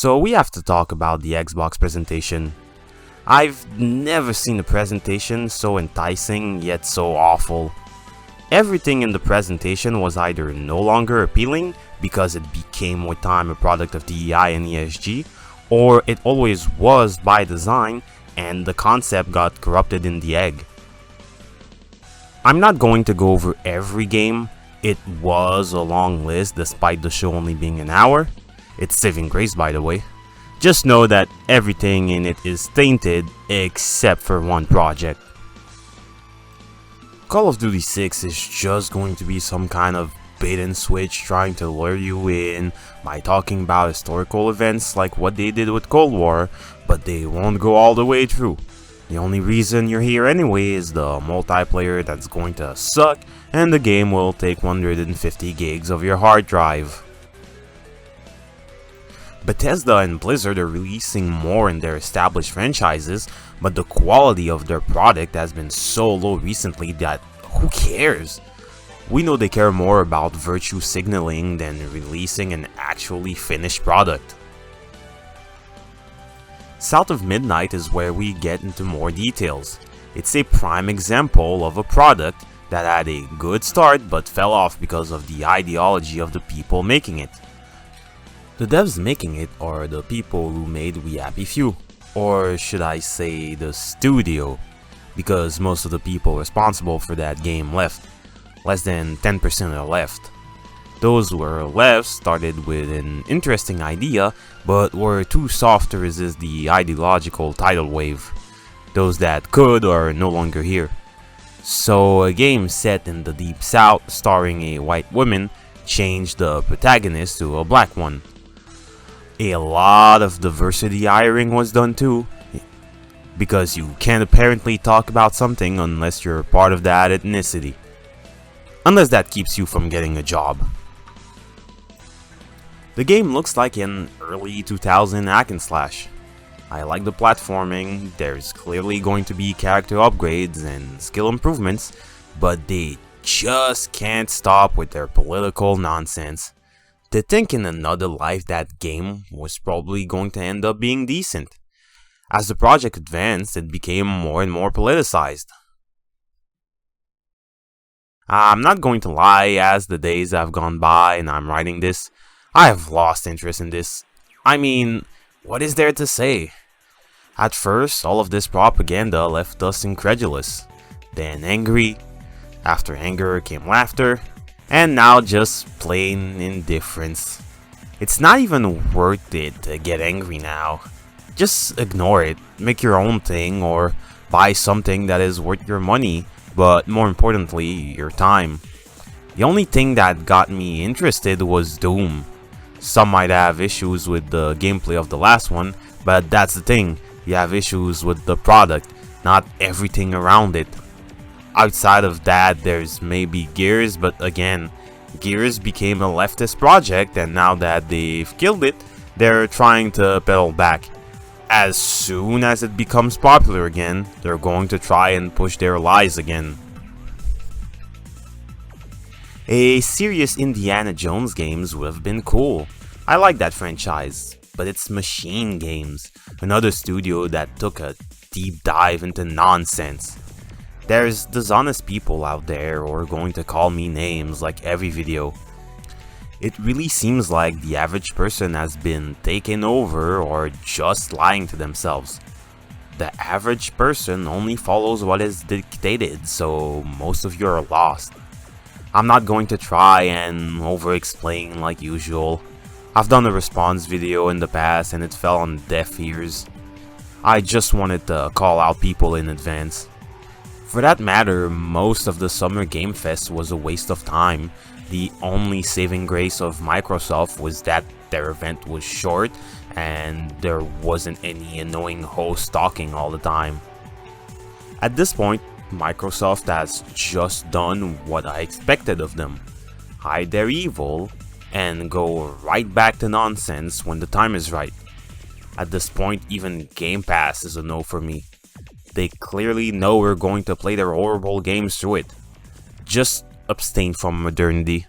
So we have to talk about the Xbox presentation. I've never seen a presentation so enticing yet so awful. Everything in the presentation was either no longer appealing because it became with time a product of DEI and ESG, or it always was by design and the concept got corrupted in the egg. I'm not going to go over every game. It was a long list despite the show only being an hour. It's saving grace, by the way. Just know that everything in it is tainted except for one project. Call of Duty 6 is just going to be some kind of bait and switch trying to lure you in by talking about historical events like what they did with Cold War, but they won't go all the way through. The only reason you're here anyway is the multiplayer that's going to suck, and the game will take 150 gigs of your hard drive. Bethesda and Blizzard are releasing more in their established franchises, but the quality of their product has been so low recently that who cares? We know they care more about virtue signaling than releasing an actually finished product. South of Midnight is where we get into more details. It's a prime example of a product that had a good start but fell off because of the ideology of the people making it. The devs making it are the people who made We Happy Few, or should I say the studio, because most of the people responsible for that game left. Less than 10% are left. Those who were left started with an interesting idea, but were too soft to resist the ideological tidal wave. Those that could are no longer here. So a game set in the Deep South starring a white woman changed the protagonist to a black one. A lot of diversity hiring was done too, because you can't apparently talk about something unless you're part of that ethnicity. Unless that keeps you from getting a job. The game looks like an early 2000 hack and slash. I like the platforming, there's clearly going to be character upgrades and skill improvements, but they just can't stop with their political nonsense. To think in another life that game was probably going to end up being decent. As the project advanced, it became more and more politicized. I'm not going to lie, as the days have gone by and I'm writing this, I have lost interest in this. I mean, what is there to say? At first, all of this propaganda left us incredulous, then angry, after anger came laughter, and now just plain indifference. It's not even worth it to get angry now. Just ignore it, make your own thing, or buy something that is worth your money, but more importantly, your time. The only thing that got me interested was Doom. Some might have issues with the gameplay of the last one, but that's the thing, you have issues with the product, not everything around it. Outside of that, there's maybe Gears, but again, Gears became a leftist project, and now that they've killed it, they're trying to pedal back. As soon as it becomes popular again, they're going to try and push their lies again. A serious Indiana Jones games would have been cool. I like that franchise, but it's Machine Games, another studio that took a deep dive into nonsense. There's dishonest people out there who are going to call me names like every video. It really seems like the average person has been taken over or just lying to themselves. The average person only follows what is dictated, so most of you are lost. I'm not going to try and over-explain like usual. I've done a response video in the past and it fell on deaf ears. I just wanted to call out people in advance. For that matter, most of the Summer Game Fest was a waste of time. The only saving grace of Microsoft was that their event was short and there wasn't any annoying host talking all the time. At this point, Microsoft has just done what I expected of them. Hide their evil and go right back to nonsense when the time is right. At this point, even Game Pass is a no for me. They clearly know we're going to play their horrible games through it. Just abstain from modernity.